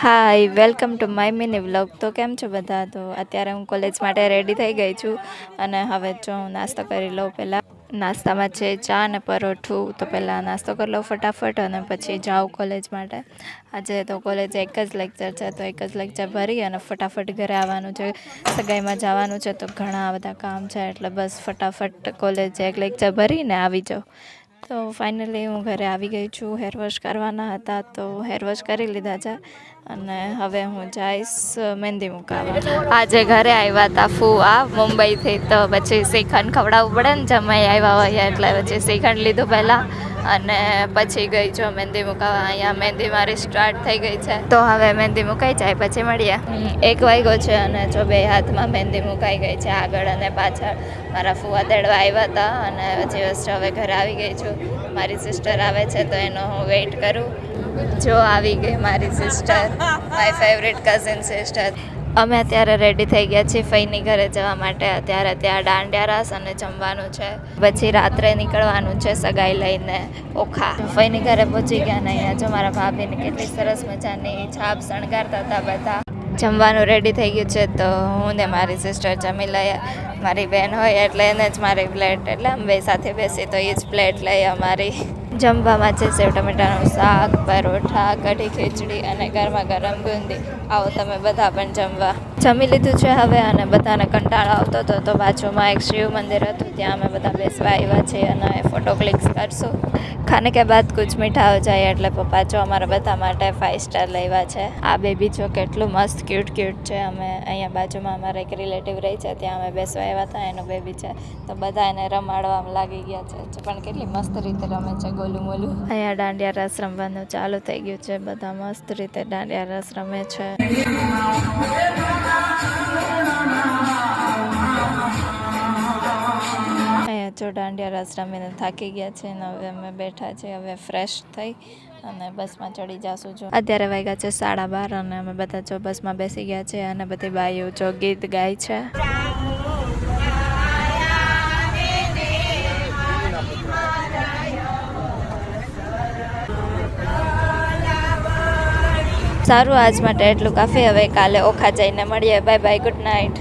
Hi welcome to my mini vlog. તો કેમ છો બધા? તો અત્યારે હું કોલેજ માટે રેડી થઈ ગઈ છું અને હવે જો હું નાસ્તો કરી લઉં. પહેલાં નાસ્તામાં છે ચા અને પરોઠું. તો પહેલાં નાસ્તો કરી લઉં ફટાફટ અને પછી જાઉં કોલેજ માટે. આજે તો કોલેજ એક જ લેક્ચર છે, તો એક જ લેક્ચર ભરી અને ફટાફટ ઘરે આવવાનું છે. સગાઈમાં જવાનું છે તો ઘણા બધા કામ છે, એટલે બસ ફટાફટ કોલેજ એક લેક્ચર ભરીને આવી જાઉં. તો ફાઇનલી હું ઘરે આવી ગઈ છું. હેર વોશ કરવાના હતા તો હેર વોશ કરી લીધા છે અને હવે હું જઈશ મહેંદી મુકાવવા. આજે ઘરે આવ્યા હતા ફૂવા મુંબઈથી, તો પછી શ્રીખંડ ખવડાવવું પડે ને, જમાઈ આવ્યા હોય એટલે પછી શ્રીખંડ લીધું પહેલાં અને પછી ગઈ જો મહેંદી મુકાવવા. અહીંયા મહેંદી મારી સ્ટાર્ટ થઈ ગઈ છે, તો હવે મહેંદી મુકાઈ જાય પછી મળીએ. 1 વાગ્યો છે અને જો 2 હાથમાં મહેંદી મુકાઈ ગઈ છે, આગળ અને પાછળ. મારા ફૂવા તેડવા આવ્યા હતા અને પછી બસ હવે ઘરે આવી ગઈ છું. મારી સિસ્ટર આવે છે તો એનો હું વેઇટ કરું. જો આવી ગઈ મારી sister, my favourite cousin sister. અમે અત્યારે રેડી થઈ ગયા છીએ ફઈની ઘરે જવા માટે. અત્યારે ત્યાં દાંડિયા રાસ અને જમવાનું છે, પછી રાત્રે નીકળવાનું છે સગાઈ લઈને ઓખા. ફઈની ઘરે પહોંચી ગયા ને અહીંયા જો મારા ભાભીને કેટલી સરસ મજાની છાપ શણગારતા હતા બધા. જમવાનું રેડી થઈ ગયું છે તો હું ને મારી સિસ્ટર જમી લઈએ. મારી બહેન હોય એટલે એને જ મારી પ્લેટ, એટલે અમે બે સાથે બેસી તો એ જ પ્લેટ લઈએ અમારી. જમવામાં છે સેવ ટમેટાનું શાક, પરોઠા, કઢી ખીચડી અને ગરમા ગરમ બુંદી. આવો તમે બધા પણ જમવા. જમી લીધું છે હવે અને બધાને કંટાળો આવતો હતો તો બાજુમાં એક શિવ મંદિર હતું, ત્યાં અમે બધા બેસવા આવ્યા છીએ અને ફોટો ક્લિક્સ કરશું. ખાને કે બાદ કુછ મીઠા હો જાય એટલે પપ્પા જો અમારા બધા માટે 5 સ્ટાર લાવ્યા છે. આ બેબી જો કેટલું મસ્ત ક્યુટ છે. અમે અહીંયા બાજુમાં અમારા એક રિલેટિવ રહી છે, ત્યાં અમે બેસવા આવ્યા હતા, એનો બેબી છે તો બધા એને રમાડવામાં લાગી ગયા છે, પણ કેટલી મસ્ત રીતે રમે છે ગોલું મોલું. અહીંયા દાંડિયા રસ રમવાનું ચાલુ થઈ ગયું છે, બધા મસ્ત રીતે દાંડિયા રસ રમે છે. જો દાંડિયા રસ રમીને થાકી ગયા છે ને હવે અમે બેઠા છીએ, હવે ફ્રેશ થઈ અને બસમાં ચડી જશું. જો અત્યારે વાગ્યા છે 12:30 અને અમે બધા જો બસમાં બેસી ગયા છે અને બધી બાઈઓ જો ગીત ગાય છે. સારું, આજ માટે એટલું કાફી. હવે કાલે ઓખા જઈને મળીએ. Bye bye, good night.